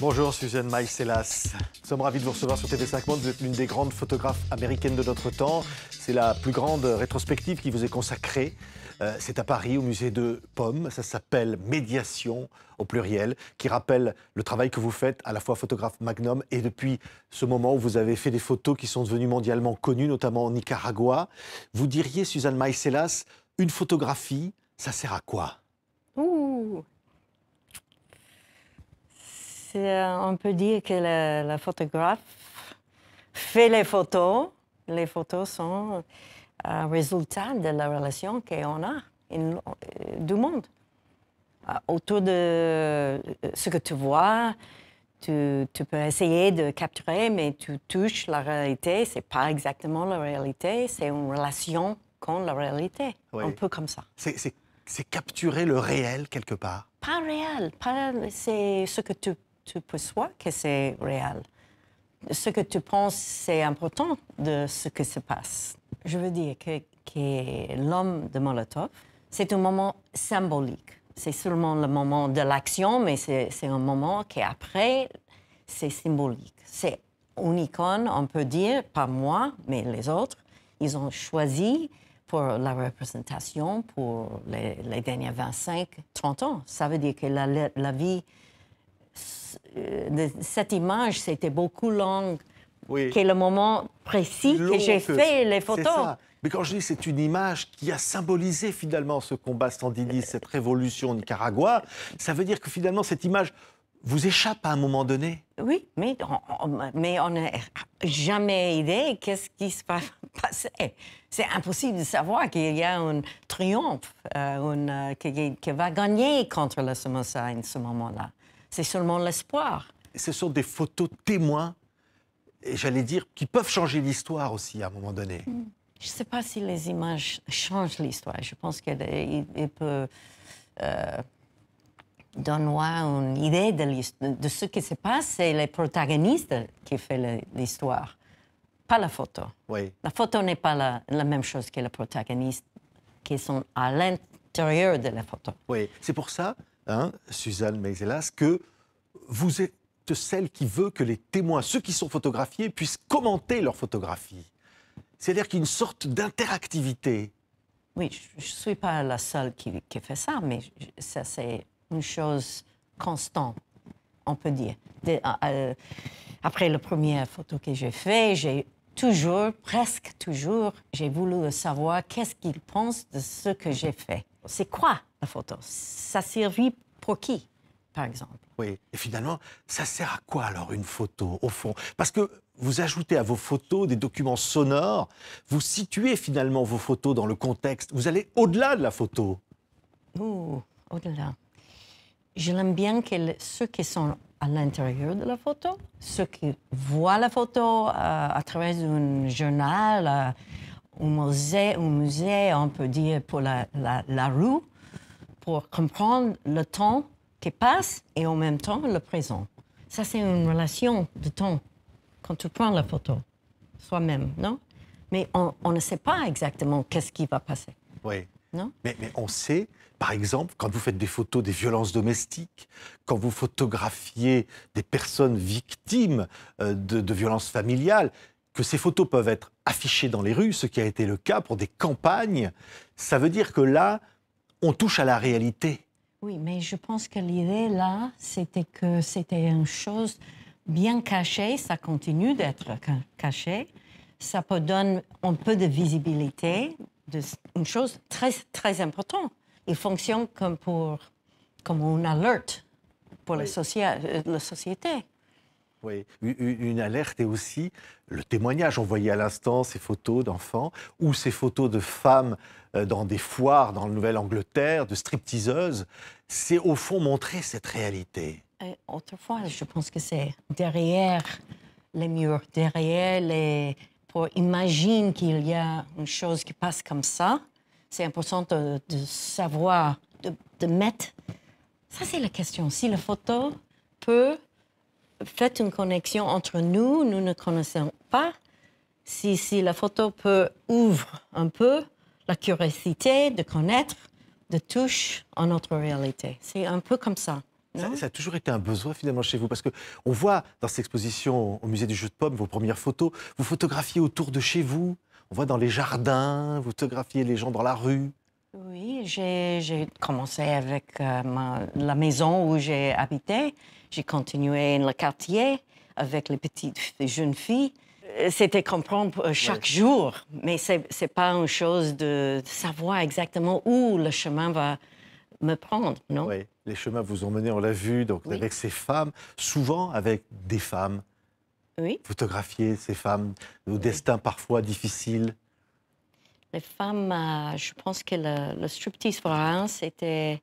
Bonjour Suzanne Maïselas. Nous sommes ravis de vous recevoir sur TV5 Monde. Vous êtes l'une des grandes photographes américaines de notre temps. C'est la plus grande rétrospective qui vous est consacrée. C'est à Paris, au musée de Pomme. Ça s'appelle Médiation, au pluriel, qui rappelle le travail que vous faites, à la fois photographe magnum et depuis ce moment où vous avez fait des photos qui sont devenues mondialement connues, notamment au Nicaragua. Vous diriez, Suzanne Maïselas, une photographie, ça sert à quoi? On peut dire que la photographe fait les photos. Les photos sont un résultat de la relation qu'on a du monde. Autour de ce que tu vois, tu peux essayer de capturer, mais tu touches la réalité. Ce n'est pas exactement la réalité, c'est une relation con la réalité, Oui. un peu comme ça. C'est capturer le réel quelque part. Pas réel, c'est ce que tu perçois que c'est réel. Ce que tu penses, c'est important de ce qui se passe. Je veux dire que l'homme de Molotov, c'est un moment symbolique. C'est seulement le moment de l'action, mais c'est un moment qui, après, c'est symbolique. C'est une icône, on peut dire, pas moi, mais les autres. Ils ont choisi pour la représentation pour les derniers 25-30 ans. Ça veut dire que la vie de cette image, c'était beaucoup long, Oui. que le moment précis que j'ai fait les photos. C'est ça. Mais quand je dis c'est une image qui a symbolisé finalement ce combat sandiniste, cette révolution au Nicaragua, ça veut dire que finalement cette image vous échappe à un moment donné. Oui, mais on n'a jamais idée qu'est-ce qui se va passer. C'est impossible de savoir qu'il y a un triomphe qui va gagner contre le Somoza à ce moment-là. C'est seulement l'espoir. Ce sont des photos témoins, et j'allais dire, qui peuvent changer l'histoire aussi à un moment donné. Je ne sais pas si les images changent l'histoire. Je pense qu'il peut donner une idée de ce qui se passe. C'est les protagonistes qui font l'histoire, pas la photo. Oui. La photo n'est pas la même chose que les protagonistes qui sont à l'intérieur de la photo. Oui, c'est pour ça, Suzanne Maïselas, que vous êtes celle qui veut que les témoins, ceux qui sont photographiés, puissent commenter leur photographie. C'est-à-dire qu'il y a une sorte d'interactivité. Oui, je ne suis pas la seule qui fait ça, mais ça, c'est une chose constante, on peut dire. Après la première photo que j'ai faite, j'ai toujours, presque toujours, j'ai voulu savoir qu'est-ce qu'ils pensent de ce que j'ai fait. C'est quoi la photo? Ça servit pour qui, par exemple? Oui, et finalement, ça sert à quoi alors une photo, au fond? Parce que vous ajoutez à vos photos des documents sonores, vous situez finalement vos photos dans le contexte, vous allez au-delà de la photo. Au-delà. Je l'aime bien que ceux qui sont à l'intérieur de la photo, ceux qui voient la photo à travers un journal, un musée, on peut dire pour la rue, pour comprendre le temps qui passe et en même temps le présent. Ça, c'est une relation de temps quand tu prends la photo, soi-même, non? Mais on ne sait pas exactement qu'est-ce qui va passer. Oui. Non? Mais on sait, par exemple, quand vous faites des photos des violences domestiques, quand vous photographiez des personnes victimes de violences familiales, que ces photos peuvent être affichées dans les rues, ce qui a été le cas pour des campagnes. Ça veut dire que là, on touche à la réalité. Oui, mais je pense que l'idée, là, c'était que c'était une chose bien cachée, ça continue d'être caché, ça peut donner un peu de visibilité, une chose très, très importante. Il fonctionne comme une alerte pour la société. Oui, une alerte et aussi le témoignage. On voyait à l'instant ces photos d'enfants ou ces photos de femmes dans des foires dans la Nouvelle-Angleterre, de stripteaseuses. C'est au fond montrer cette réalité. Autrefois, je pense que c'est derrière les murs, pour imaginer qu'il y a une chose qui passe comme ça. C'est important de savoir, de mettre... Ça, c'est la question. Si la photo peut faire une connexion entre nous ne connaissons pas, si la photo peut ouvrir un peu la curiosité de connaître, de toucher en notre réalité. C'est un peu comme ça. Ça a toujours été un besoin finalement chez vous, parce qu'on voit dans cette exposition au musée du jeu de paume vos premières photos, vous photographiez autour de chez vous, on voit dans les jardins, vous photographiez les gens dans la rue. Oui, j'ai commencé avec la maison où j'ai habité. J'ai continué dans le quartier avec les petites jeunes filles. C'était comprendre chaque jour, mais c'est pas une chose de savoir exactement où le chemin va me prendre, non? Oui, les chemins vous ont mené, on l'a vu, donc avec ces femmes, souvent avec des femmes. Oui. Photographier ces femmes, au destin parfois difficile. Les femmes, je pense que le striptease forain, c'était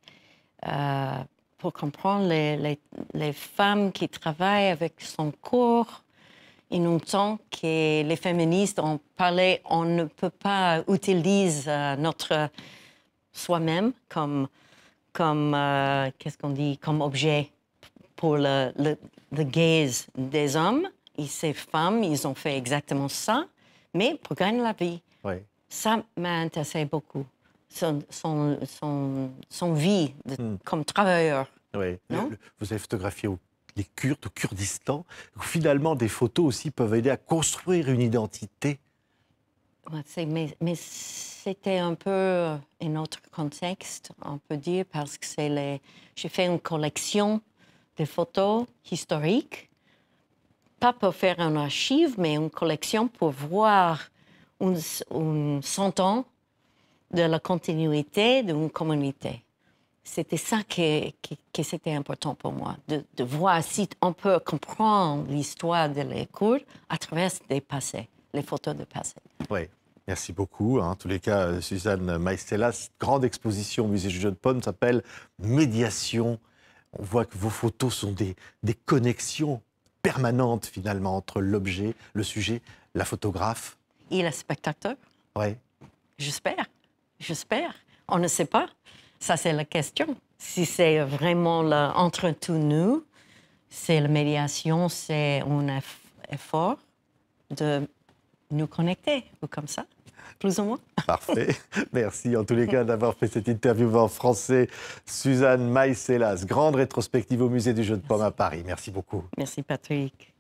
pour comprendre les femmes qui travaillent avec son corps. Il nous temps que les féministes ont parlé, on ne peut pas utiliser notre soi-même comme qu'est-ce qu'on dit, comme objet pour le gaze des hommes. Et ces femmes, ils ont fait exactement ça, mais pour gagner la vie. Oui. Ça m'a intéressé beaucoup, son vie comme travailleur. Oui. Vous avez photographié les Kurdes au Kurdistan. Finalement, des photos aussi peuvent aider à construire une identité. Ouais, mais c'était un peu un autre contexte, on peut dire, parce que j'ai fait une collection de photos historiques, pas pour faire un archive, mais une collection pour voir un 100 ans de la continuité d'une communauté. C'était ça que c'était important pour moi, de voir si on peut comprendre l'histoire de les Kurdes à travers des passés, les photos de passé. Oui, merci beaucoup. En tous les cas, Suzanne Maïstella, cette grande exposition au musée du jeu de paume s'appelle Médiation. On voit que vos photos sont des connexions permanentes finalement entre l'objet, le sujet, la photographe. Et le spectateur? Oui. J'espère. On ne sait pas. Ça, c'est la question. Si c'est vraiment entre tous nous, c'est la médiation, c'est un effort de nous connecter, ou comme ça, plus ou moins. Parfait. Merci en tous les cas d'avoir fait cette interview en français. Suzanne Maïstella, grande rétrospective au musée du jeu de paume à Paris. Merci beaucoup. Merci, Patrick.